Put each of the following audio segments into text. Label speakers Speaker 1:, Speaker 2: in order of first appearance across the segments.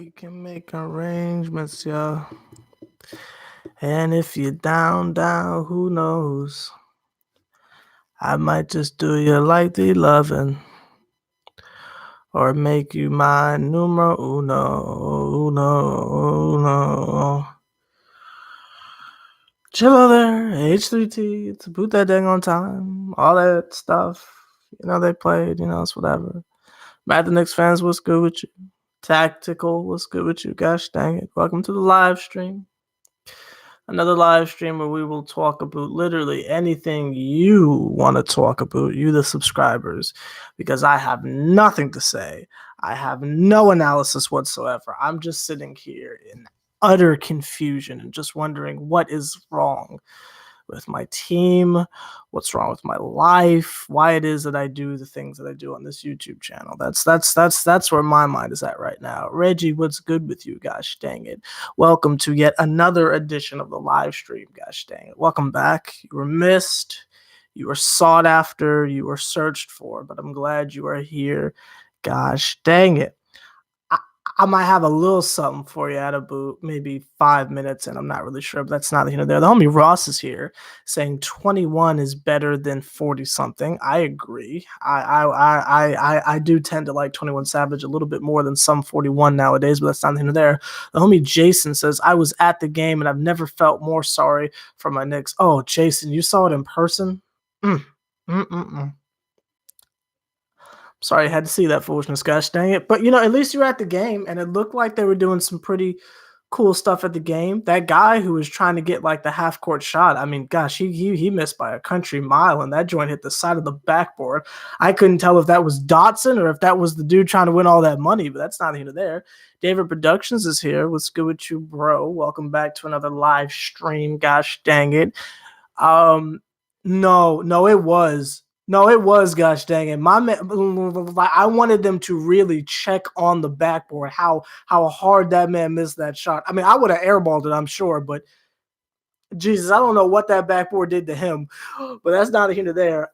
Speaker 1: You can make arrangements, yo. And if you're down, who knows? I might just do you like the loving, or make you my numero uno. Chill there, H3T, to boot that dang on time, all that stuff. They played, it's whatever. Matt the Knicks fans, what's good with you? Tactical, what's good with you? Gosh dang it. Welcome to the live stream. Another live stream where we will talk about literally anything you want to talk about, you the subscribers, because I have nothing to say. I have no analysis whatsoever. I'm just sitting here in utter confusion and just wondering what is wrong with my team, what's wrong with my life, why it is that I do the things that I do on this YouTube channel. That's where my mind is at right now. Reggie, what's good with you? Gosh dang it. Welcome to yet another edition of the live stream. Gosh dang it. Welcome back. You were missed. You were sought after. You were searched for, but I'm glad you are here. Gosh dang it. I might have a little something for you at about maybe 5 minutes, and I'm not really sure, but that's not there. The homie Ross is here saying 21 is better than 40 something. I agree. I do tend to like 21 Savage a little bit more than some 41 nowadays, but that's not there. The homie Jason says, I was at the game and I've never felt more sorry for my Knicks. Oh, Jason, you saw it in person? Sorry, I had to see that foolishness, gosh dang it. But, at least you were at the game, and it looked like they were doing some pretty cool stuff at the game. That guy who was trying to get, like, the half-court shot, I mean, gosh, he missed by a country mile, and that joint hit the side of the backboard. I couldn't tell if that was Dotson or if that was the dude trying to win all that money, but that's not here there. David Productions is here. What's good with you, bro? Welcome back to another live stream. Gosh dang it. No, it was. No, it was, gosh dang it. My man, I wanted them to really check on the backboard how hard that man missed that shot. I mean, I would have airballed it, I'm sure, but Jesus, I don't know what that backboard did to him, but that's not here to there.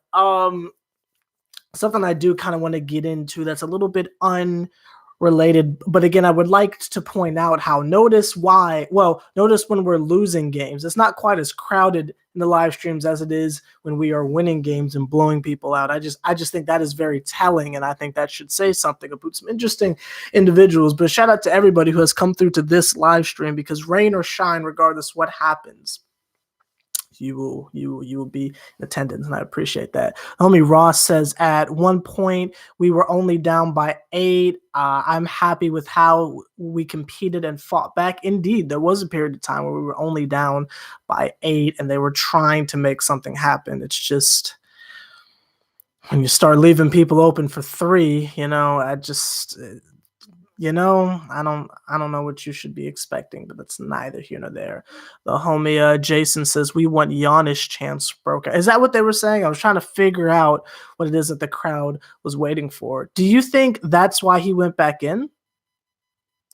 Speaker 1: Something I do kind of want to get into that's a little bit unrelated, but again, I would like to point out how notice when we're losing games, it's not quite as crowded in the live streams as it is when we are winning games and blowing people out. I just think that is very telling, and I think that should say something about some interesting individuals. But shout out to everybody who has come through to this live stream, because rain or shine, regardless what happens, you will be in attendance, and I appreciate that. Homie Ross says, at one point we were only down by 8. I'm happy with how we competed and fought back. Indeed, there was a period of time where we were only down by 8 and they were trying to make something happen. It's just when you start leaving people open for 3, I don't know what you should be expecting, but that's neither here nor there. The homie Jason says, we want Giannis chance broke. Is that what they were saying? I was trying to figure out what it is that the crowd was waiting for. Do you think that's why he went back in?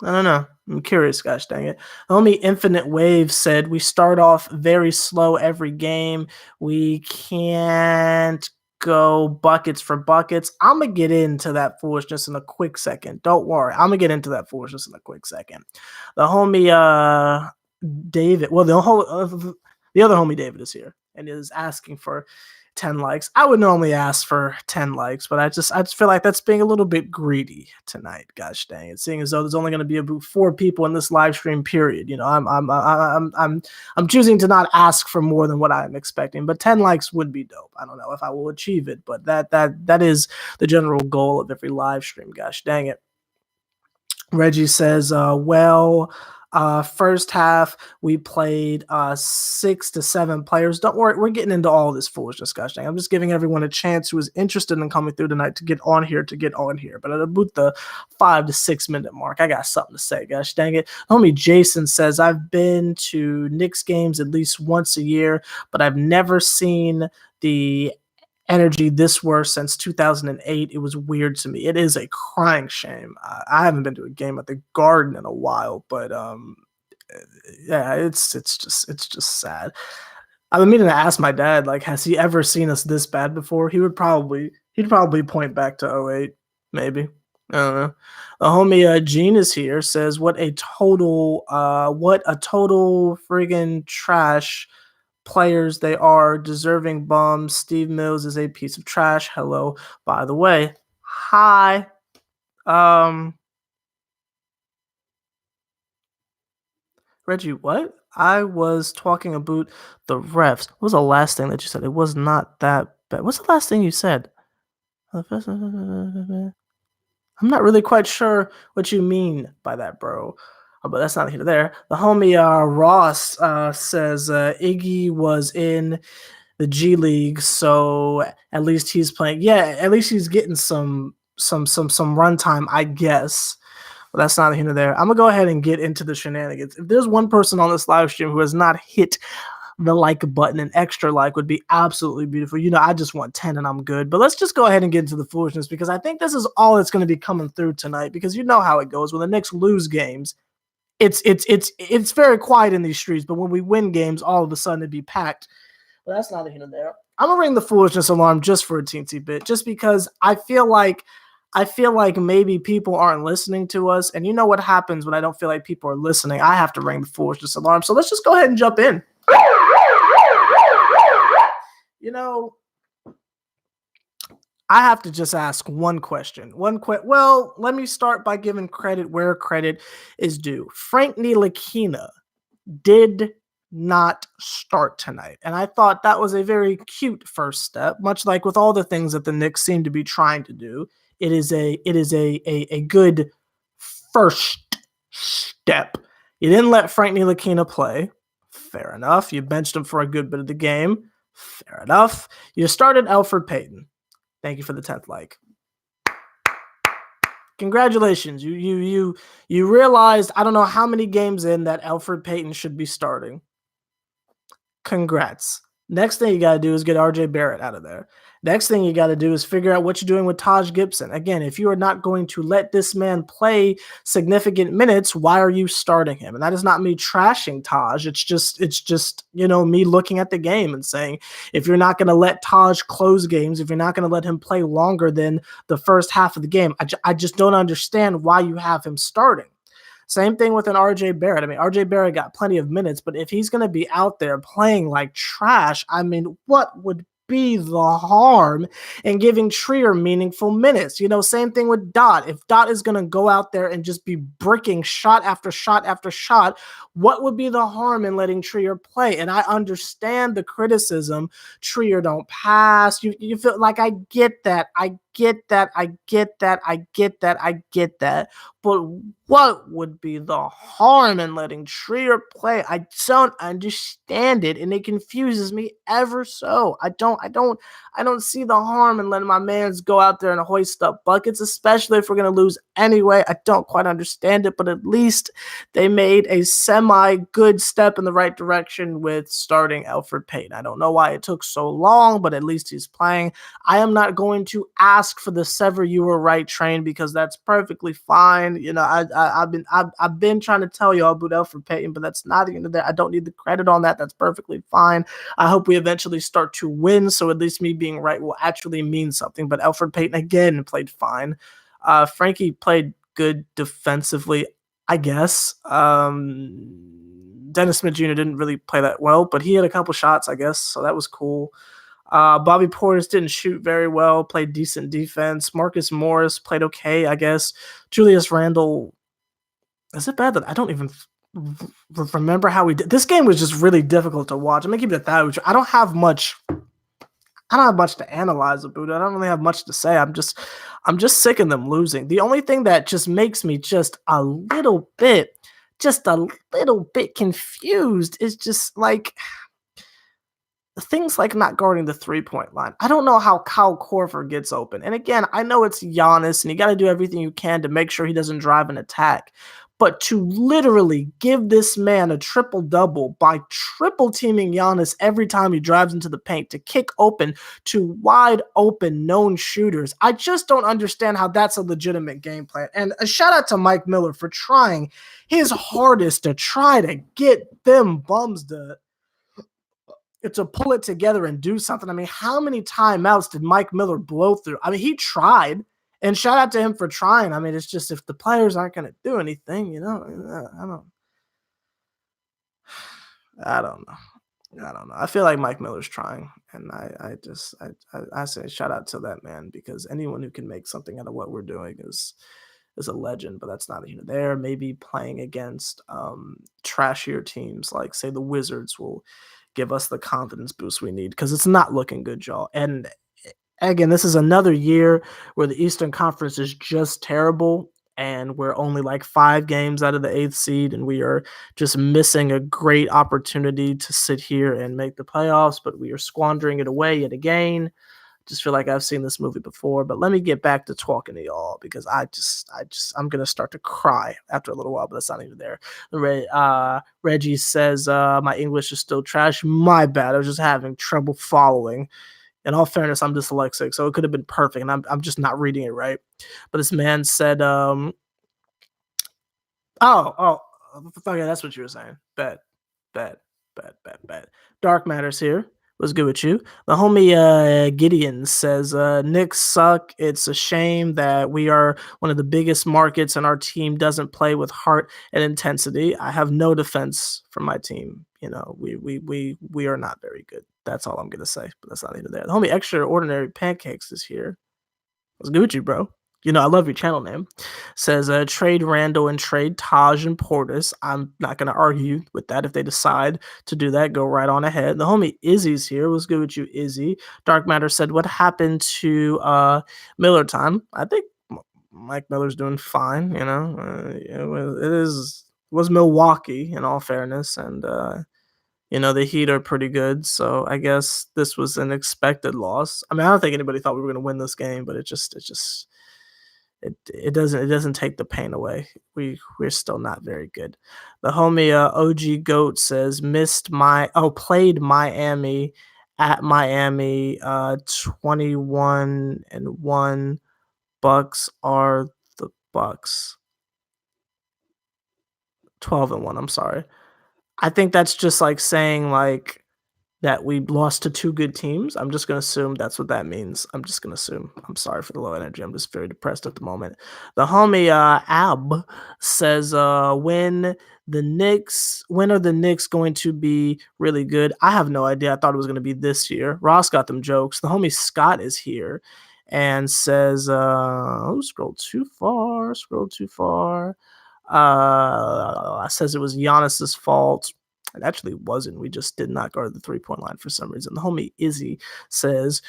Speaker 1: I don't know. I'm curious, gosh dang it. Homie Infinite Wave said, we start off very slow every game. We can't go buckets for buckets. I'm going to get into that foolishness in a quick second. Don't worry. I'm going to get into that foolishness in a quick second. The homie David, well, the other homie David is here and is asking for 10 likes. I would normally ask for 10 likes, but I just feel like that's being a little bit greedy tonight. Gosh dang it! Seeing as though there's only going to be about 4 people in this live stream period, I'm choosing to not ask for more than what I'm expecting. But 10 likes would be dope. I don't know if I will achieve it, but that is the general goal of every live stream. Gosh dang it! Reggie says, first half, we played 6 to 7 players. Don't worry, we're getting into all this foolishness, gosh dang. I'm just giving everyone a chance who is interested in coming through tonight to get on here. But at about the 5 to 6 minute mark, I got something to say, gosh dang it. Homie Jason says, I've been to Knicks games at least once a year, but I've never seen the energy this worse since 2008. It was weird to me. It is a crying shame. I haven't been to a game at the Garden in a while, but yeah, it's just sad. I've been meaning to ask my dad, like, has he ever seen us this bad before? He'd probably point back to 08, maybe. I don't know. The homie Gene is here. Says what a total friggin' trash players they are, deserving bums. Steve Mills is a piece of trash. Hello, by the way. Hi. Reggie, what? I was talking about the refs. What was the last thing that you said? It was not that bad. What's the last thing you said? I'm not really quite sure what you mean by that, bro. But that's not here to there. The homie Ross says Iggy was in the G League, so at least he's playing. Yeah, at least he's getting some runtime, I guess. But that's not here to there. I'm gonna go ahead and get into the shenanigans. If there's one person on this live stream who has not hit the like button, an extra like would be absolutely beautiful. You know, I just want 10 and I'm good. But let's just go ahead and get into the foolishness, because I think this is all that's going to be coming through tonight, because you know how it goes when the Knicks lose games. It's very quiet in these streets, but when we win games, all of a sudden it'd be packed. But that's neither here nor there. I'm gonna ring the foolishness alarm just for a teensy bit, just because I feel like maybe people aren't listening to us, and you know what happens when I don't feel like people are listening. I have to ring the foolishness alarm. So let's just go ahead and jump in. You know, I have to just ask one question. Well, let me start by giving credit where credit is due. Frank Ntilikina did not start tonight, and I thought that was a very cute first step. Much like with all the things that the Knicks seem to be trying to do, it is a good first step. You didn't let Frank Ntilikina play. Fair enough. You benched him for a good bit of the game. Fair enough. You started Elfrid Payton. Thank you for the 10th like. Congratulations. You realized, I don't know how many games in, that Elfrid Payton should be starting. Congrats. Next thing you got to do is get RJ Barrett out of there. Next thing you got to do is figure out what you're doing with Taj Gibson. Again, if you are not going to let this man play significant minutes, why are you starting him? And that is not me trashing Taj. It's just, you know, me looking at the game and saying, if you're not going to let Taj close games, if you're not going to let him play longer than the first half of the game, I just don't understand why you have him starting. Same thing with an RJ Barrett. I mean, RJ Barrett got plenty of minutes, but if he's going to be out there playing like trash, I mean, what would be the harm in giving Trier meaningful minutes? You know, same thing with Dot. If Dot is going to go out there and just be bricking shot after shot after shot, what would be the harm in letting Trier play? And I understand the criticism. Trier don't pass. You feel like, I get that. I get that. But what would be the harm in letting Trier play? I don't understand it, and it confuses me ever so. I don't see the harm in letting my mans go out there and hoist up buckets, especially if we're going to lose anyway. I don't quite understand it, but at least they made a semi-good step in the right direction with starting Elfrid Payton. I don't know why it took so long, but at least he's playing. I am not going to ask for the sever you were right train, because that's perfectly fine. You know, I've been trying to tell y'all about Elfrid Payton, but that's not even there. I don't need the credit on that. That's perfectly fine. I hope we eventually start to win, so at least me being right will actually mean something. But Elfrid Payton again played fine. Frankie played good defensively, I guess. Dennis Smith Jr. didn't really play that well, but he had a couple shots, I guess, so that was cool. Bobby Portis didn't shoot very well, played decent defense. Marcus Morris played okay, I guess. Julius Randle, is it bad that I don't even remember how we did? This game was just really difficult to watch. I'm gonna keep it at that. I don't have much to analyze about it. I don't really have much to say. I'm just sick of them losing. The only thing that just makes me just a little bit confused is just like things like not guarding the 3-point line. I don't know how Kyle Korver gets open. And again, I know it's Giannis, and you got to do everything you can to make sure he doesn't drive an attack. But to literally give this man a triple-double by triple teaming Giannis every time he drives into the paint to kick open to wide open known shooters, I just don't understand how that's a legitimate game plan. And a shout out to Mike Miller for trying his hardest to try to get them bums to pull it together and do something. I mean, how many timeouts did Mike Miller blow through? I mean, he tried, And shout out to him for trying. I mean, it's just if the players aren't going to do anything, I don't know. I don't know. I feel like Mike Miller's trying, and I say shout out to that man, because anyone who can make something out of what we're doing is a legend. But that's not even there. Maybe playing against trashier teams like, say, the Wizards will give us the confidence boost we need, because it's not looking good, y'all. And again, this is another year where the Eastern Conference is just terrible, and we're only like 5 games out of the 8th seed, and we are just missing a great opportunity to sit here and make the playoffs, but we are squandering it away yet again. Just feel like I've seen this movie before. But let me get back to talking to y'all, because I'm gonna start to cry after a little while, but that's not even there. Reggie says my English is still trash. My bad. I was just having trouble following. In all fairness, I'm dyslexic, so it could have been perfect, and I'm just not reading it right. But this man said, okay, that's what you were saying. Bet. Dark Matters here. What's good with you? The homie Gideon says, Knicks suck. It's a shame that we are one of the biggest markets and our team doesn't play with heart and intensity. I have no defense for my team. We are not very good. That's all I'm gonna say, but that's not even there. The homie Extraordinary Pancakes is here. What's good with you, bro? I love your channel name. Says trade Randall and trade Taj and Portis. I'm not going to argue with that. If they decide to do that, go right on ahead. The homie Izzy's here. What's good with you, Izzy? Dark Matter said, what happened to Miller time? I think Mike Miller's doing fine. It was Milwaukee, in all fairness, and the Heat are pretty good, so I guess this was an expected loss. I mean, I don't think anybody thought we were going to win this game, but it doesn't take the pain away. We're still not very good. The homie OG Goat says played Miami at Miami. 21-1. Bucks are the Bucks. 12-1. I'm sorry. I think that's just like saying like that we lost to 2 good teams. I'm just going to assume that's what that means. I'm just going to assume. I'm sorry for the low energy. I'm just very depressed at the moment. The homie Ab says, when are the Knicks going to be really good? I have no idea. I thought it was going to be this year. Ross got them jokes. The homie Scott is here and says, scroll too far. Says it was Giannis's fault. It actually wasn't. We just did not guard the 3-point line for some reason. The homie Izzy says,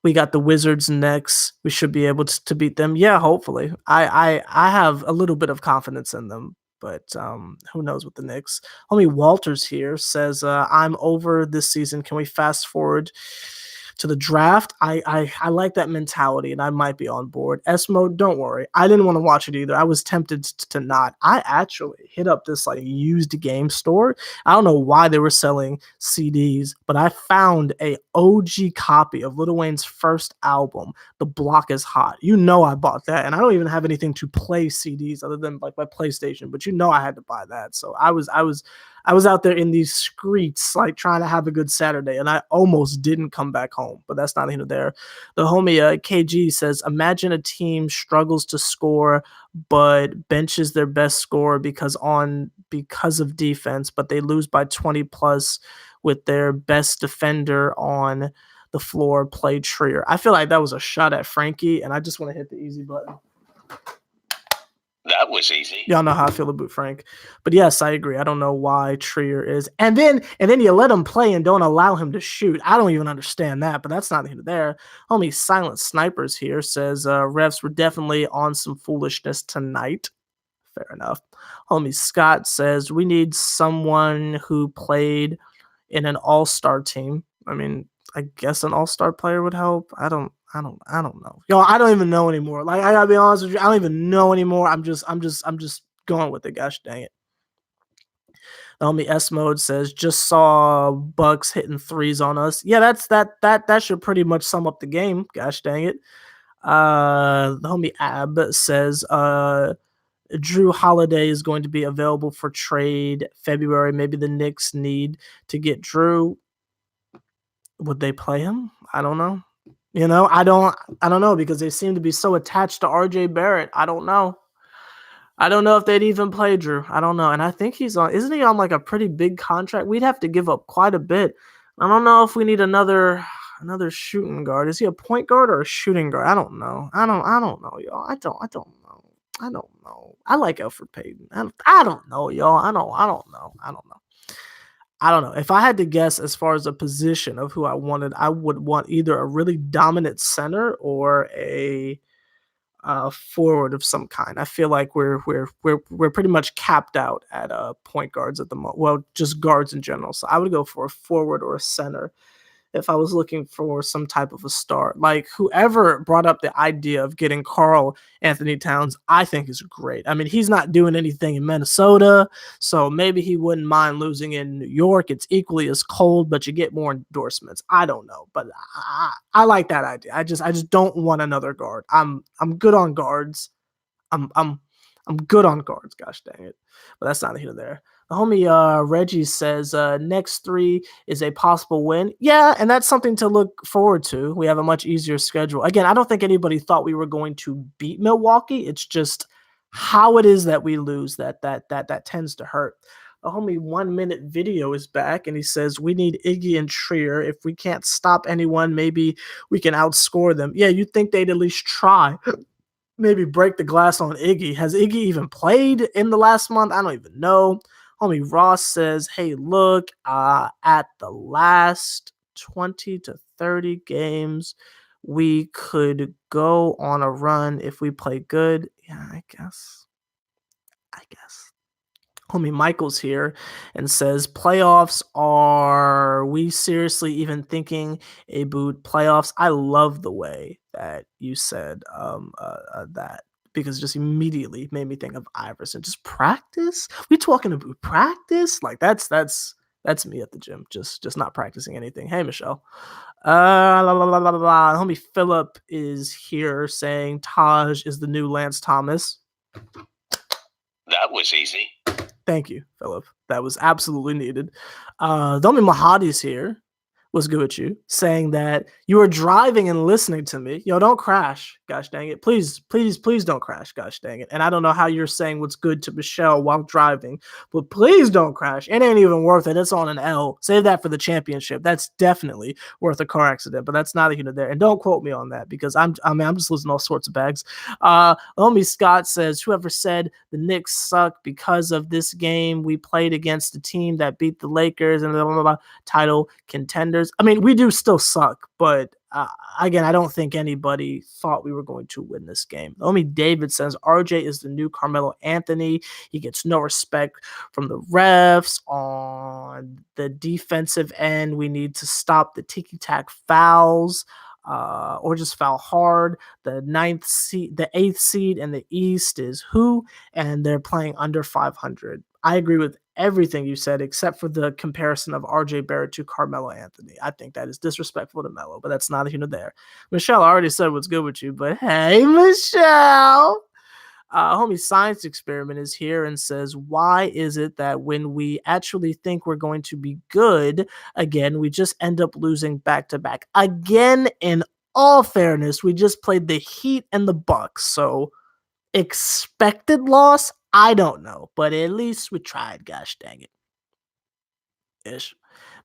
Speaker 1: we got the Wizards next. We should be able to beat them. Yeah, hopefully. I have a little bit of confidence in them, but who knows with the Knicks. Homie Walters here says, I'm over this season. Can we fast forward to the draft? I like that mentality, and I might be on board. Esmo, don't worry. I didn't want to watch it either. I was tempted to not. I actually hit up this like used game store. I don't know why they were selling CDs, but I found a OG copy of Lil Wayne's first album, The Block Is Hot. I bought that, and I don't even have anything to play CDs other than like my PlayStation, but I had to buy that. So I was out there in these streets, like trying to have a good Saturday, and I almost didn't come back home, but that's not even there. The homie KG says, imagine a team struggles to score, but benches their best scorer because of defense, but they lose by 20 plus with their best defender on the floor, play Trier. I feel like that was a shot at Frankie, and I just want to hit the easy button.
Speaker 2: That was easy.
Speaker 1: Y'all know how I feel about Frank. But yes, I agree. I don't know why Trier is. And then you let him play and don't allow him to shoot. I don't even understand that, but that's not even there. Homie Silent Snipers here says, refs were definitely on some foolishness tonight. Fair enough. Homie Scott says, we need someone who played in an all-star team. I mean, I guess an all-star player would help. I don't know. Yo, I don't even know anymore. Like, I gotta be honest with you, I don't even know anymore. I'm just going with it. Gosh dang it. The homie S Mode says, just saw Bucks hitting threes on us. Yeah, that should pretty much sum up the game. Gosh dang it. The homie Ab says, Drew Holiday is going to be available for trade February. Maybe the Knicks need to get Drew. Would they play him? I don't know. You know, I don't know because they seem to be so attached to RJ Barrett. I don't know. I don't know if they'd even play Drew. I don't know. And I think isn't he on like a pretty big contract? We'd have to give up quite a bit. I don't know if we need another shooting guard. Is he a point guard or a shooting guard? I don't know. I don't know, y'all. I don't know. I don't know. I like Elfrid Payton. I don't know, y'all. I don't know. I don't know. If I had to guess as far as a position of who I wanted, I would want either a really dominant center or a forward of some kind. I feel like we're pretty much capped out at point guards at the moment. Well, just guards in general. So I would go for a forward or a center if I was looking for some type of a star. Like whoever brought up the idea of getting Karl Anthony Towns, I think is great. I mean, he's not doing anything in Minnesota, so maybe he wouldn't mind losing in New York. It's equally as cold, but you get more endorsements. I don't know, but I like that idea. I just don't want another guard. I'm good on guards. I'm good on guards. Gosh dang it, but that's not here or there. The homie Reggie says next 3 is a possible win. Yeah, and that's something to look forward to. We have a much easier schedule. Again, I don't think anybody thought we were going to beat Milwaukee. It's just how it is that we lose that tends to hurt. The homie 1 minute video is back and he says we need Iggy and Trier. If we can't stop anyone, maybe we can outscore them. Yeah, you'd think they'd at least try. Maybe break the glass on Iggy. Has Iggy even played in the last month? I don't even know. Homie Ross says, hey, look, at the last 20 to 30 games, we could go on a run if we play good. Yeah, I guess. Homie Michael's here and says, playoffs, are we seriously even thinking a boot playoffs? I love the way that you said that because it just immediately made me think of Iverson. Just practice? We talking about practice? Like that's me at the gym, just not practicing anything. Hey, Michelle. Homie Philip is here saying Taj is the new Lance Thomas.
Speaker 2: That was easy.
Speaker 1: Thank you, Philip. That was absolutely needed. Domi Mahadi's here. What's good with you? Saying that you are driving and listening to me. Yo, don't crash. Gosh dang it. Please don't crash. Gosh dang it. And I don't know how you're saying what's good to Michelle while driving, but please don't crash. It ain't even worth it. It's on an L. Save that for the championship. That's definitely worth a car accident, but that's not here there. And don't quote me on that because I'm just losing all sorts of bags. Homie Scott says, whoever said the Knicks suck because of this game we played against a team that beat the Lakers and blah, blah, blah, title contenders. I mean, we do still suck, but again, I don't think anybody thought we were going to win this game. Homie David says RJ is the new Carmelo Anthony. He gets no respect from the refs on the defensive end. We need to stop the ticky-tack fouls. Or just foul hard. The 8th seed in the East is who? And they're playing under 500. I agree with everything you said, except for the comparison of RJ Barrett to Carmelo Anthony. I think that is disrespectful to Melo, but that's not here nor there. Michelle already said what's good with you, but hey, Michelle. Homie Science Experiment is here and says, why is it that when we actually think we're going to be good again, we just end up losing back-to-back? Again, in all fairness, we just played the Heat and the Bucks, so expected loss? I don't know, but at least we tried, gosh dang it. Ish.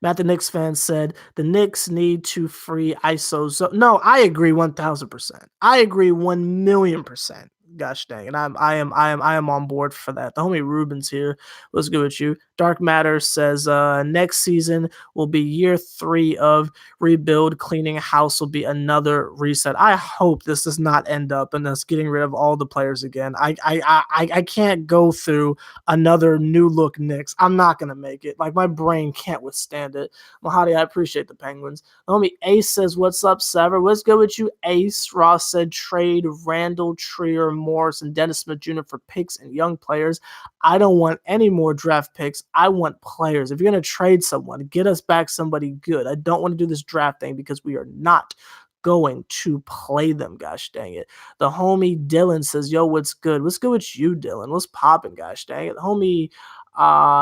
Speaker 1: Matt, the Knicks fan, said the Knicks need to free ISO. No, I agree 1,000%. I agree 1,000,000%. Gosh dang, and I am on board for that. The homie Ruben's here. What's good with you? Dark Matter says next season will be year 3 of rebuild. Cleaning house will be another reset. I hope this does not end up in us getting rid of all the players again. I can't go through another new look Knicks. I'm not gonna make it. Like my brain can't withstand it. Mahadi, I appreciate the Penguins. The homie Ace says, what's up, Sever? What's good with you, Ace? Ross said trade Randall, Trier, Morris, and Dennis Smith Jr. for picks and young players. I don't want any more draft picks. I want players. If you're going to trade someone, get us back somebody good. I don't want to do this draft thing because we are not going to play them, gosh dang it. The homie Dylan says, yo, what's good? What's good with you, Dylan? What's popping, gosh dang it? The homie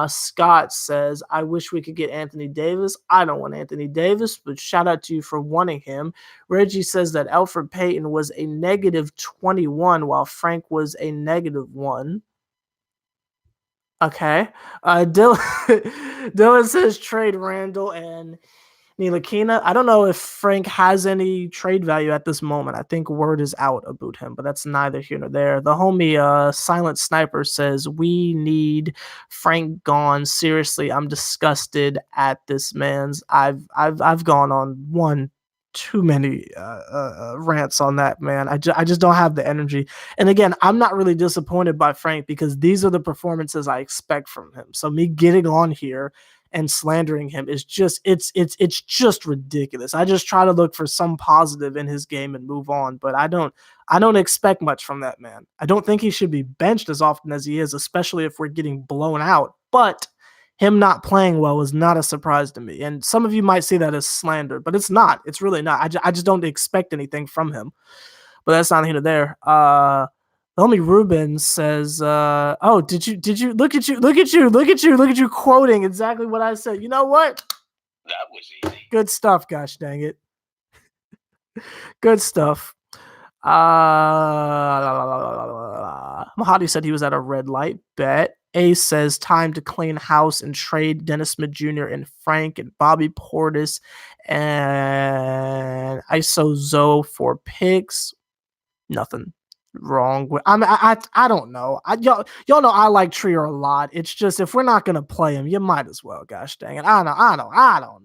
Speaker 1: Scott says, I wish we could get Anthony Davis. I don't want Anthony Davis, but shout out to you for wanting him. Reggie says that Elfrid Payton was a negative 21 while Frank was a negative 1. Okay. Dylan says trade Randall and Ntilikina. I don't know if Frank has any trade value at this moment. I think word is out about him, but that's neither here nor there. The homie Silent Sniper says we need Frank gone. Seriously, I'm disgusted at this man's. I've gone on one too many rants on that, man. I just don't have the energy. And again, I'm not really disappointed by Frank because these are the performances I expect from him. So me getting on here and slandering him is just it's just ridiculous. I just try to look for some positive in his game and move on, but I don't expect much from that man. I don't think he should be benched as often as he is, especially if we're getting blown out. But him not playing well was not a surprise to me. And some of you might see that as slander, but it's not. It's really not. I just don't expect anything from him. But that's not here to there. Homie Ruben says, oh, did you look at you quoting exactly what I said. You know what?
Speaker 2: That was easy.
Speaker 1: Good stuff, gosh dang it. Good stuff. Mahadi said he was at a red light. Bet. Ace says time to clean house and trade Dennis Smith Jr. and Frank and Bobby Portis and ISO Zoe for picks. Nothing wrong with. I don't know. Y'all know I like Trier a lot. It's just if we're not gonna play him, you might as well. Gosh dang it. I don't know, y'all.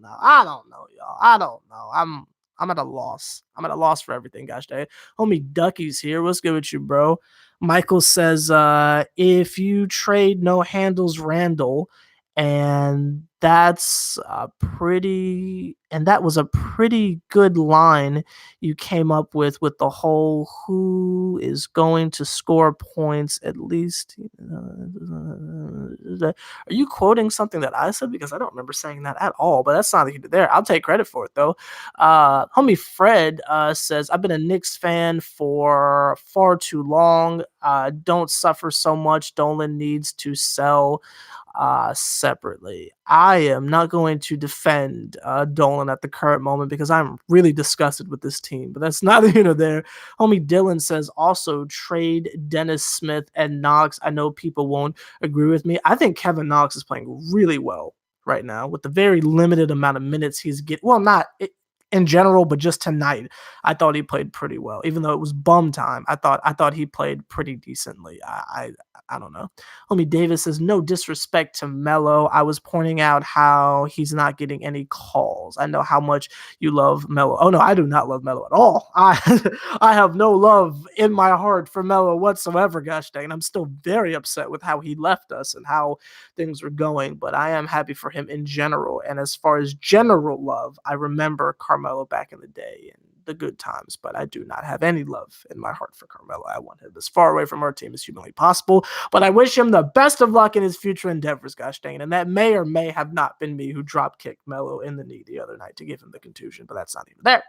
Speaker 1: I don't know. I'm at a loss. I'm at a loss for everything. Gosh dang it. Homie Ducky's here. What's good with you, bro? Michael says, if you trade no handles Randall, and that was a pretty good line you came up with the whole who is going to score points at least. Are you quoting something that I said? Because I don't remember saying that at all, but that's not there. I'll take credit for it though. Homie Fred says, I've been a Knicks fan for far too long. Don't suffer so much. Dolan needs to sell separately. I am not going to defend Dolan at the current moment because I'm really disgusted with this team, but that's neither here nor there. Homie Dylan says also trade Dennis Smith and Knox. I know people won't agree with me. I think Kevin Knox is playing really well right now with the very limited amount of minutes he's getting. Well, not in general, but just tonight, I thought he played pretty well. Even though it was bum time, I thought he played pretty decently. I don't know. Homie Davis says, no disrespect to Melo. I was pointing out how he's not getting any calls. I know how much you love Melo. Oh, no, I do not love Melo at all. I have no love in my heart for Melo whatsoever, gosh dang. I'm still very upset with how he left us and how things were going, but I am happy for him in general. And as far as general love, I remember Carmelo back in the day and the good times, but I do not have any love in my heart for Carmelo. I want him as far away from our team as humanly possible, but I wish him the best of luck in his future endeavors, gosh dang it. And that may or may have not been me who drop kicked Melo in the knee the other night to give him the contusion, but that's not even there.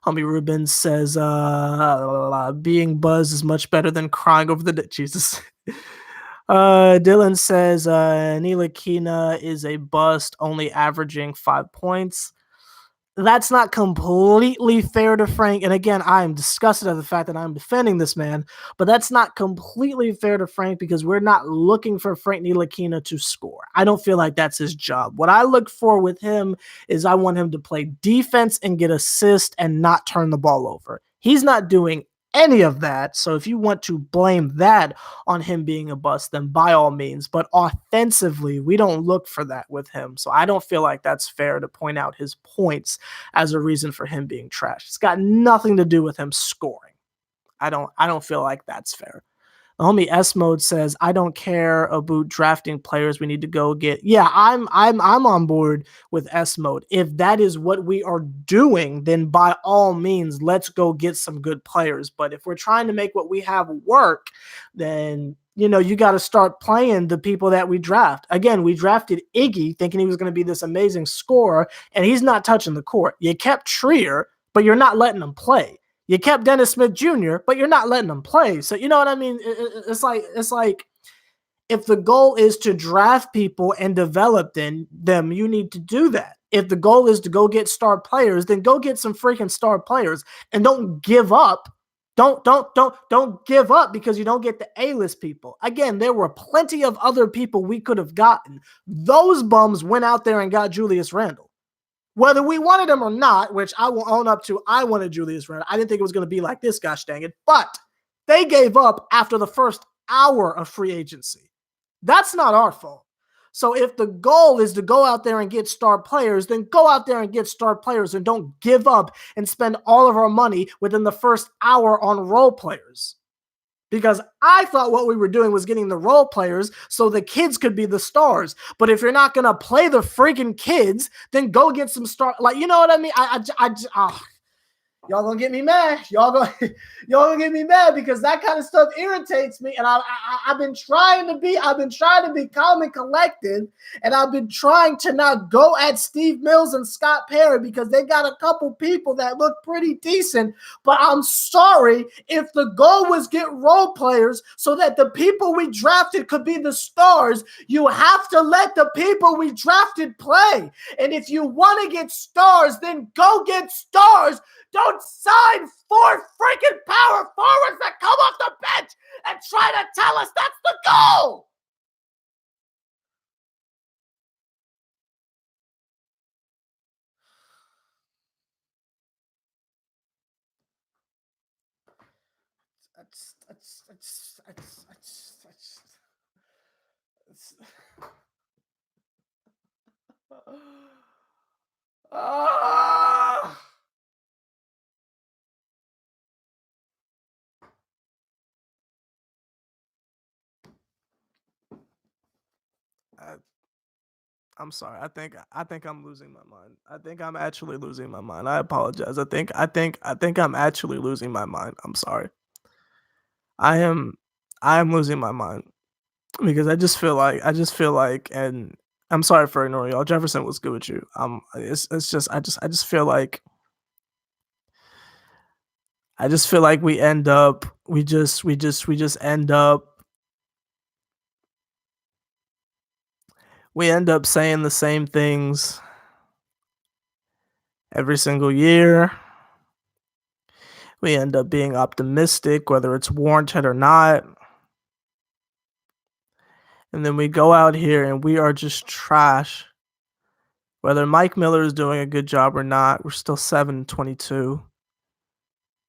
Speaker 1: Homie Ruben says, being buzzed is much better than crying over the Jesus. Dylan says, Ntilikina is a bust, only averaging 5 points. That's not completely fair to Frank. And again, I am disgusted at the fact that I'm defending this man, but that's not completely fair to Frank because we're not looking for Frank Ntilikina to score. I don't feel like that's his job. What I look for with him is I want him to play defense and get assists and not turn the ball over. He's not doing any of that. So if you want to blame that on him being a bust, then by all means. But offensively, we don't look for that with him. So I don't feel like that's fair to point out his points as a reason for him being trashed. It's got nothing to do with him scoring. I don't feel like that's fair. The homie S Mode says, I don't care about drafting players. We need to go get. Yeah, I'm on board with S Mode. If that is what we are doing, then by all means, let's go get some good players. But if we're trying to make what we have work, then you got to start playing the people that we draft. Again, we drafted Iggy thinking he was going to be this amazing scorer, and he's not touching the court. You kept Trier, but you're not letting him play. You kept Dennis Smith Jr., but you're not letting him play. So you know what I mean? It's like If the goal is to draft people and develop them, you need to do that. If the goal is to go get star players, then go get some freaking star players and don't give up. Don't give up because you don't get the A-list people. Again, there were plenty of other people we could have gotten. Those bums went out there and got Julius Randle. Whether we wanted him or not, which I will own up to, I wanted Julius Randle. I didn't think it was going to be like this, gosh dang it. But they gave up after the first hour of free agency. That's not our fault. So if the goal is to go out there and get star players, then go out there and get star players and don't give up and spend all of our money within the first hour on role players. Because I thought what we were doing was getting the role players so the kids could be the stars. But if you're not going to play the freaking kids, then go get some star. Like, you know what I mean? Y'all gonna get me mad. Y'all gonna get me mad because that kind of stuff irritates me. And I've been trying to be calm and collected, and I've been trying to not go at Steve Mills and Scott Perry because they got a couple people that look pretty decent. But I'm sorry, if the goal was get role players so that the people we drafted could be the stars, you have to let the people we drafted play. And if you want to get stars, then go get stars. Don't sign 4 freaking power forwards that come off the bench and try to tell us that's the goal. I'm sorry. I think I'm losing my mind. I think I'm actually losing my mind. I apologize. I think I'm actually losing my mind. I'm sorry. I am losing my mind because I just feel like, and I'm sorry for ignoring y'all. Jefferson was good with you. It's just I just feel like we end up saying the same things every single year. We end up being optimistic, whether it's warranted or not. And then we go out here and we are just trash. Whether Mike Miller is doing a good job or not, we're still 7-22.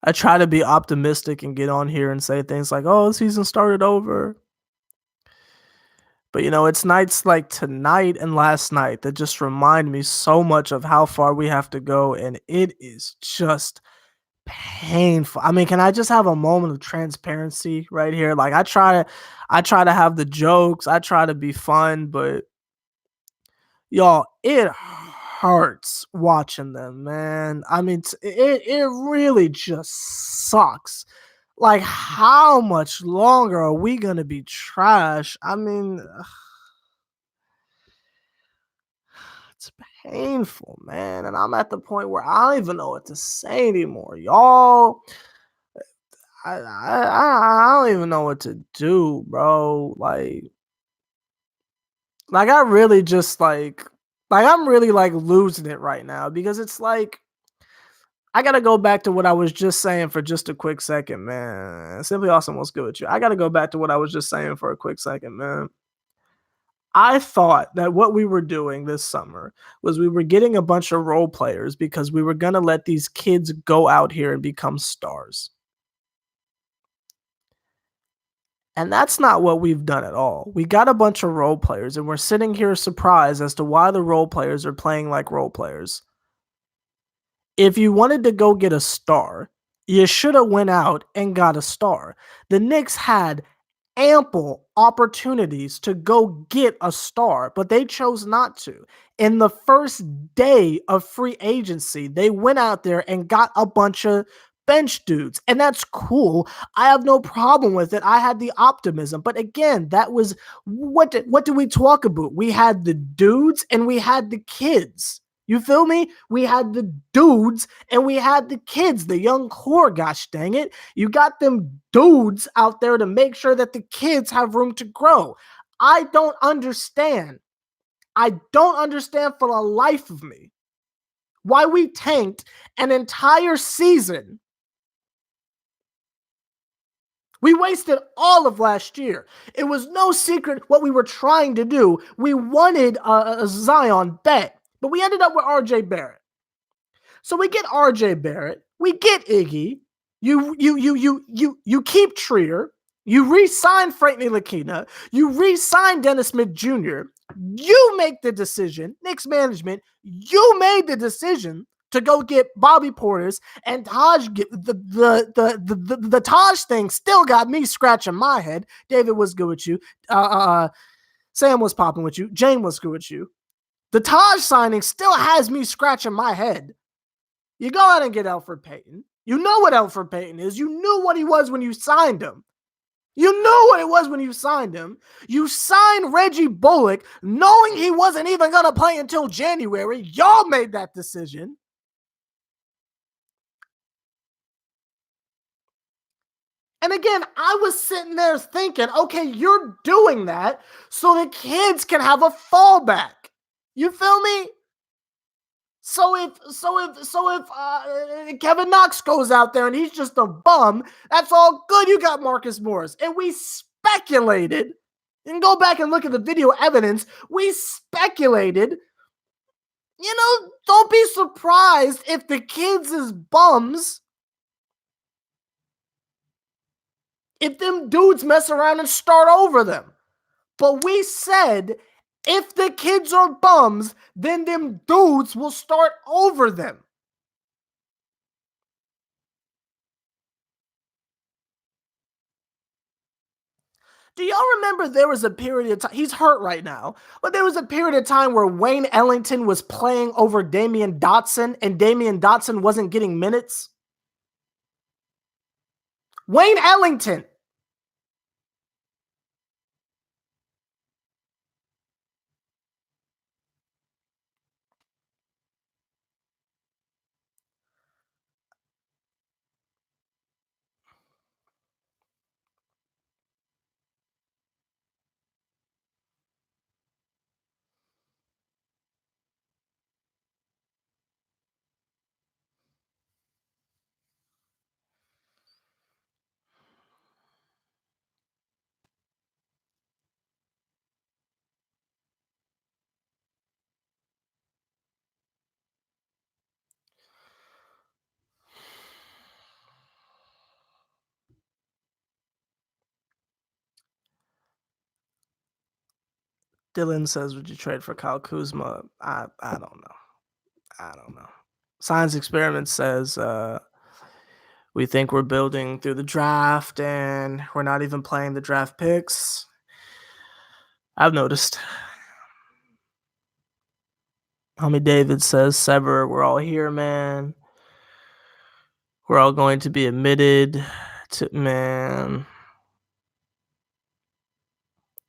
Speaker 1: I try to be optimistic and get on here and say things like, oh, the season started over. But, it's nights like tonight and last night that just remind me so much of how far we have to go. And it is just painful. I mean, can I just have a moment of transparency right here? Like I try to have the jokes. I try to be fun, but y'all, it hurts watching them, man. I mean, it really just sucks. Like, how much longer are we gonna be trash? I mean, it's painful, man. And I'm at the point where I don't even know what to say anymore, y'all. I don't even know what to do, bro. Like I really just like I'm really like losing it right now because it's like I gotta go back to what I was just saying for just a quick second, man. Simply Awesome, what's good with you? I gotta go back to what I was just saying for a quick second, man. I thought that what we were doing this summer was we were getting a bunch of role players because we were gonna let these kids go out here and become stars. And that's not what we've done at all. We got a bunch of role players and we're sitting here surprised as to why the role players are playing like role players. If you wanted to go get a star, you should have went out and got a star. The Knicks had ample opportunities to go get a star, but they chose not to. In the first day of free agency, they went out there and got a bunch of bench dudes, and that's cool. I have no problem with it. I had the optimism, but again, that was what did we talk about? We had the dudes and we had the kids. You feel me? We had the dudes and we had the kids, the young core. Gosh dang it. You got them dudes out there to make sure that the kids have room to grow. I don't understand. I don't understand for the life of me why we tanked an entire season. We wasted all of last year. It was no secret what we were trying to do. We wanted a Zion bet, but we ended up with RJ Barrett. So we get RJ Barrett, we get Iggy, you keep Trier, you re-sign Frank Ntilikina, you re-sign Dennis Smith Jr. You make the decision, Knicks management, you made the decision to go get Bobby Portis and Taj. The Taj thing still got me scratching my head. David was good with you. Sam was popping with you. Jane was good with you. The Taj signing still has me scratching my head. You go out and get Elfrid Payton. You know what Elfrid Payton is. You knew what he was when you signed him. You knew what it was when you signed him. You signed Reggie Bullock knowing he wasn't even going to play until January. Y'all made that decision. And again, I was sitting there thinking, okay, you're doing that so the kids can have a fallback. You feel me? So if Kevin Knox goes out there and he's just a bum, that's all good. You got Marcus Morris. And we speculated, and go back and look at the video evidence, we speculated, don't be surprised if the kids is bums. If them dudes mess around and start over them. But we said, if the kids are bums, then them dudes will start over them. Do y'all remember there was a period of time, he's hurt right now, but there was a period of time where Wayne Ellington was playing over Damian Dotson and Damian Dotson wasn't getting minutes? Wayne Ellington. Dylan says, would you trade for Kyle Kuzma? I don't know. Science Experiment says, we think we're building through the draft and we're not even playing the draft picks. I've noticed. Homie David says, Sever, we're all here, man. We're all going to be admitted to, man.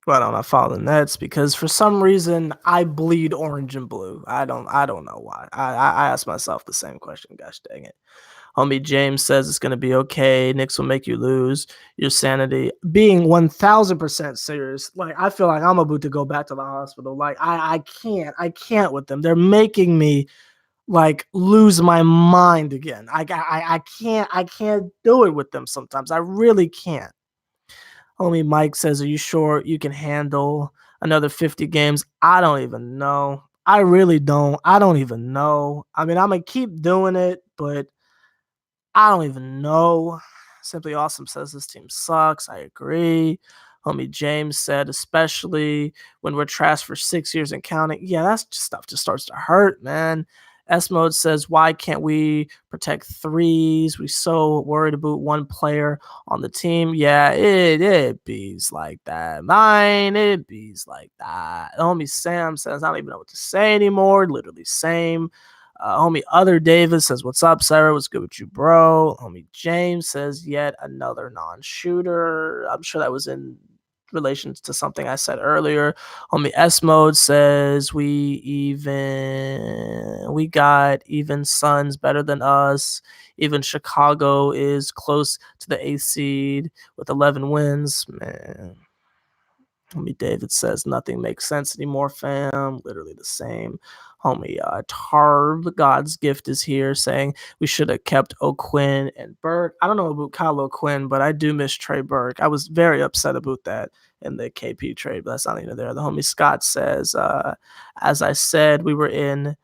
Speaker 1: Why don't I follow the Nets? Because for some reason I bleed orange and blue. I don't know why. I ask myself the same question. Gosh dang it. Homie James says it's gonna be okay. Knicks will make you lose your sanity. Being 1000% serious. Like, I feel like I'm about to go back to the hospital. Like, I can't with them. They're making me like lose my mind again. I can't do it with them sometimes. I really can't. Homie Mike says, are you sure you can handle another 50 games? I don't even know. I really don't. I don't even know. I mean, I'm going to keep doing it, but I don't even know. Simply Awesome says this team sucks. I agree. Homie James said, especially when we're trashed for 6 years and counting. Yeah, that's just stuff just starts to hurt, man. S-Mode says, why can't we protect threes? We so worried about one player on the team. Yeah, it bees like that. It bees like that. Homie Sam says, I don't even know what to say anymore. Literally same. Homie Other Davis says, what's up, Sarah? What's good with you, bro? Homie James says, yet another non-shooter. I'm sure that was in relation to something I said earlier. Homie S-Mode says, we got even Suns better than us. Even Chicago is close to the 8th seed with 11 wins. Man. Homie David says nothing makes sense anymore, fam. Literally the same. Homie Tarb, God's gift, is here saying we should have kept O'Quinn and Burke. I don't know about Kyle O'Quinn, but I do miss Trey Burke. I was very upset about that in the KP trade, but that's not even there. The homie Scott says, as I said, we were in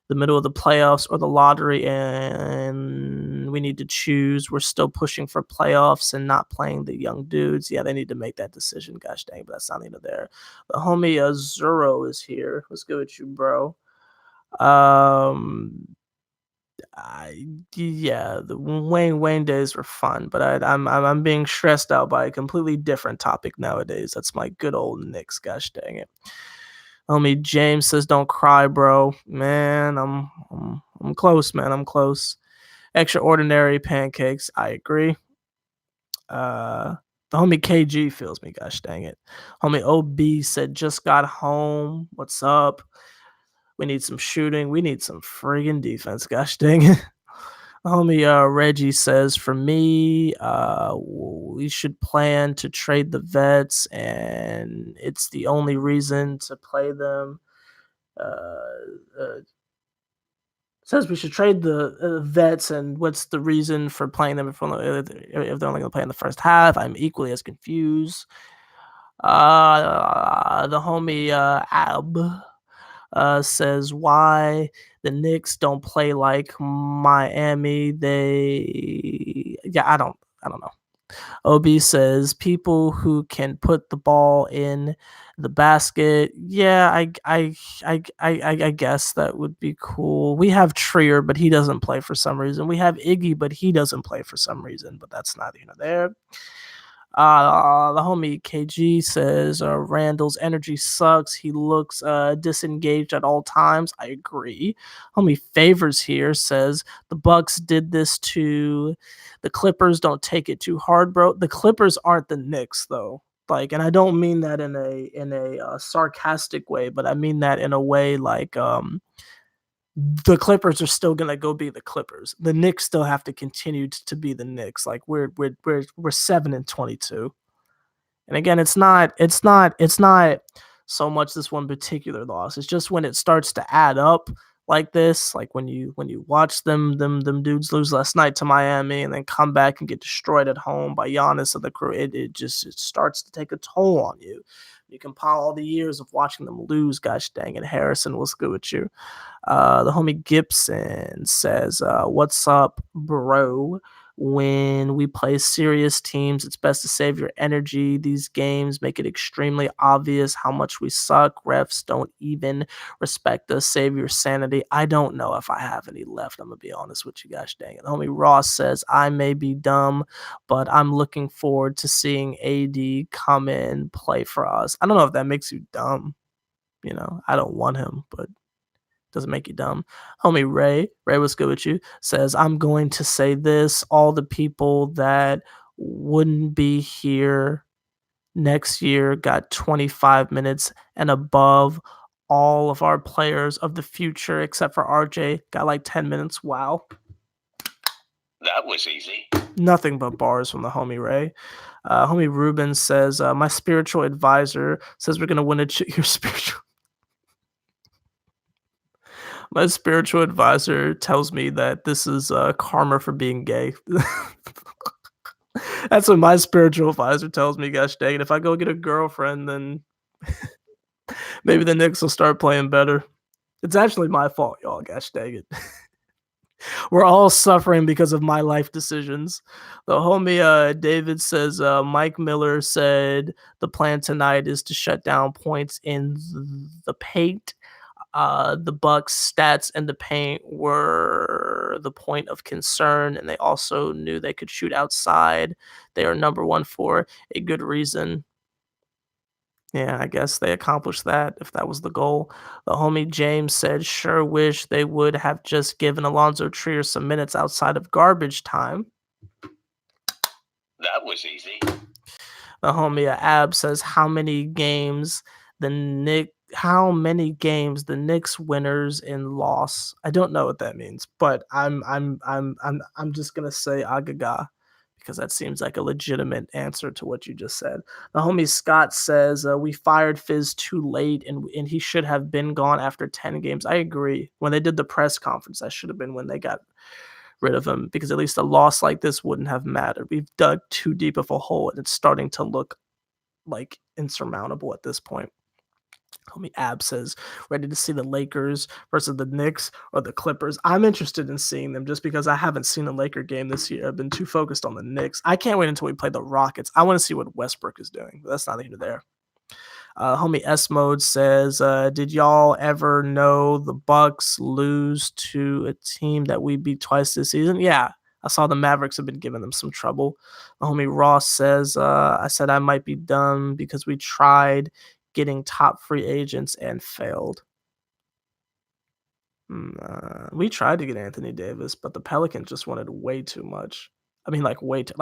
Speaker 1: the middle of the playoffs or the lottery, and we need to choose. We're still pushing for playoffs and not playing the young dudes. Yeah, they need to make that decision. Gosh dang, but that's not even there. The homie Zuro is here. What's good with you, bro? Yeah, the Wayne days were fun, but I'm being stressed out by a completely different topic nowadays. That's my good old Knicks. Gosh dang it. Homie James says, "Don't cry, bro." Man, I'm close, man. I'm close. Extraordinary pancakes. I agree. The homie KG feels me. Gosh dang it. Homie OB said, "Just got home. What's up? We need some shooting. We need some friggin' defense." Gosh dang it. Homie Reggie says, "For me, we should plan to trade the vets, and it's the only reason to play them." Says we should trade the vets, and what's the reason for playing them if they're only going to play in the first half? I'm equally as confused. The homie Ab says, why the Knicks don't play like Miami. I don't know. OB says people who can put the ball in the basket. Yeah, I guess that would be cool. We have Trier, but he doesn't play for some reason. We have Iggy, but he doesn't play for some reason. But that's neither here nor there. The homie KG says Randall's energy sucks. He looks disengaged at all times. I agree. Homie Favors here says the Bucks did this to the Clippers. Don't take it too hard, bro. The Clippers aren't the Knicks, though. Like, and I don't mean that in a sarcastic way, but I mean that in a way like the Clippers are still gonna go be the Clippers. The Knicks still have to continue to be the Knicks. Like we're 7-22. And again, it's not so much this one particular loss. It's just when it starts to add up like this, like when you watch them dudes lose last night to Miami and then come back and get destroyed at home by Giannis and the crew, it starts to take a toll on you. You compile all the years of watching them lose. Gosh dang it, Harrison, what's good with you? The homie Gibson says, "What's up, bro? When we play serious teams, it's best to save your energy. These games make it extremely obvious how much we suck. Refs don't even respect us. Save your sanity." I don't know if I have any left. I'm gonna be honest with you guys. Dang it. The homie Ross says, "I may be dumb, but I'm looking forward to seeing AD come in play for us." I don't know if that makes you dumb. You know, I don't want him, but doesn't make you dumb. Homie Ray, what's good with you? Says, "I'm going to say this. All the people that wouldn't be here next year got 25 minutes and above. All of our players of the future, except for RJ, got like 10 minutes. Wow."
Speaker 2: That was easy.
Speaker 1: Nothing but bars from the homie Ray. Homie Ruben says, "My spiritual advisor says we're going to win your spiritual." My spiritual advisor tells me that this is karma for being gay. That's what my spiritual advisor tells me. Gosh dang it. If I go get a girlfriend, then maybe the Knicks will start playing better. It's actually my fault, y'all. Gosh dang it. We're all suffering because of my life decisions. The homie David says Mike Miller said the plan tonight is to shut down points in the paint. The Bucks' stats in the paint were the point of concern, and they also knew they could shoot outside. They are number one for a good reason. Yeah, I guess they accomplished that if that was the goal. The homie James said, "Sure wish they would have just given Alonzo Trier some minutes outside of garbage time."
Speaker 2: That was easy.
Speaker 1: The homie Ab says, how many games the Knicks winners in loss? I don't know what that means, but I'm just gonna say Agaga because that seems like a legitimate answer to what you just said. The homie Scott says, we fired Fizz too late and he should have been gone after 10 games. I agree. When they did the press conference, that should have been when they got rid of him, because at least a loss like this wouldn't have mattered. We've dug too deep of a hole and it's starting to look like insurmountable at this point. Homie Ab says, ready to see the Lakers versus the Knicks or the Clippers. I'm interested in seeing them just because I haven't seen a Laker game this year. I've been too focused on the Knicks. I can't wait until we play the Rockets. I want to see what Westbrook is doing. But that's not either there. Homie S Mode says, did y'all ever know the Bucks lose to a team that we beat twice this season? Yeah, I saw the Mavericks have been giving them some trouble. The homie Ross says, I said I might be dumb because we tried getting top free agents and failed. We tried to get Anthony Davis, but the Pelicans just wanted way too much. I mean, like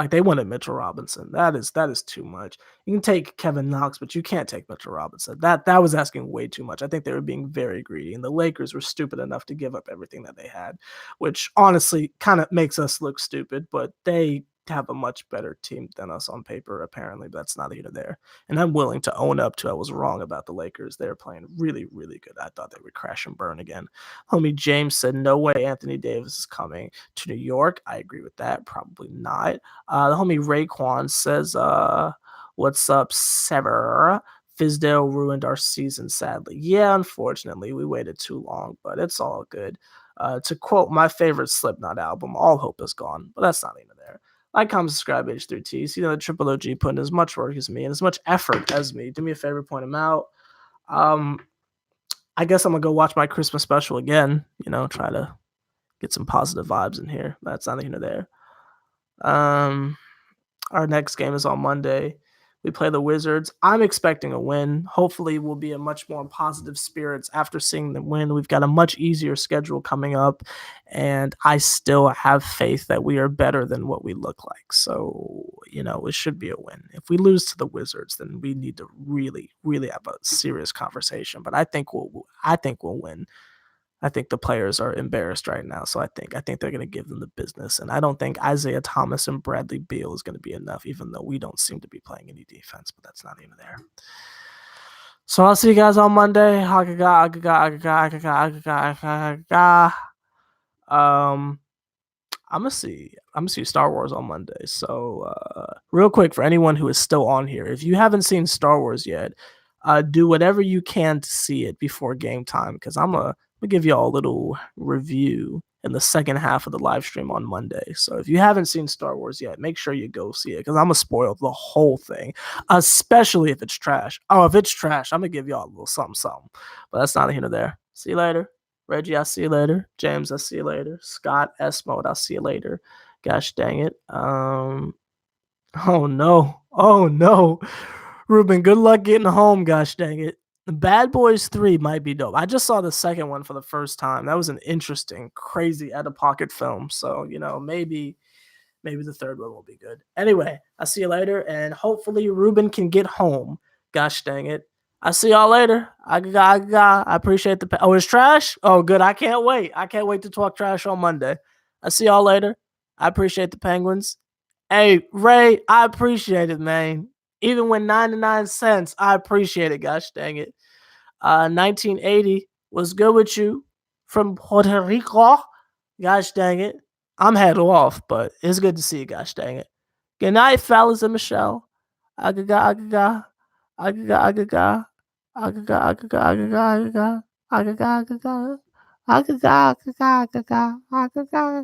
Speaker 1: they wanted Mitchell Robinson. That is too much. You can take Kevin Knox, but you can't take Mitchell Robinson. That was asking way too much. I think they were being very greedy, and the Lakers were stupid enough to give up everything that they had, which honestly kind of makes us look stupid. But they have a much better team than us on paper, apparently. But that's neither here nor there. And I'm willing to own up to I was wrong about the Lakers. They're playing really, really good. I thought they would crash and burn again. Homie James said, no way Anthony Davis is coming to New York. I agree with that. Probably not. The homie Raekwon says, what's up, Sever? Fizdale ruined our season, sadly. Yeah, unfortunately, we waited too long, but it's all good. To quote my favorite Slipknot album, all hope is gone, but that's not even there. Like, comment, subscribe, H3T. See the Triple OG put in as much work as me and as much effort as me. Do me a favor, point him out. I guess I'm going to go watch my Christmas special again. Try to get some positive vibes in here. That's not even there. Our next game is on Monday. We play the Wizards. I'm expecting a win. Hopefully, we'll be in much more positive spirits after seeing them win. We've got a much easier schedule coming up, and I still have faith that we are better than what we look like. So, it should be a win. If we lose to the Wizards, then we need to really, really have a serious conversation. But I think we'll win. I think the players are embarrassed right now, so I think they're going to give them the business. And I don't think Isaiah Thomas and Bradley Beal is going to be enough, even though we don't seem to be playing any defense, but that's not even there. So I'll see you guys on Monday. I'm gonna see Star Wars on Monday. So real quick, for anyone who is still on here, if you haven't seen Star Wars yet, do whatever you can to see it before game time, because I'm gonna give you all a little review in the second half of the live stream on Monday. So if you haven't seen Star Wars yet, make sure you go see it, because I'm gonna spoil the whole thing, especially if it's trash. Oh, if it's trash, I'm gonna give y'all a little something. But that's not here nor there. See you later. Reggie, I'll see you later. James, I'll see you later. Scott, S Mode, I'll see you later. Gosh dang it. Oh no. Ruben, good luck getting home, gosh dang it. Bad Boys 3 might be dope. I just saw the second one for the first time. That was an interesting, crazy, out-of-pocket film. So, maybe the third one will be good. Anyway, I'll see you later, and hopefully Ruben can get home. Gosh dang it. I'll see y'all later. I appreciate the... Oh, it's trash? Oh, good. I can't wait. I can't wait to talk trash on Monday. I'll see y'all later. I appreciate the Penguins. Hey, Ray, I appreciate it, man. Even when 99 cents, I appreciate it. Gosh dang it. 1980 was good with you from Puerto Rico. Gosh dang it. I'm head off, but it's good to see you. Gosh dang it. Good night, fellas and Michelle. Agaga.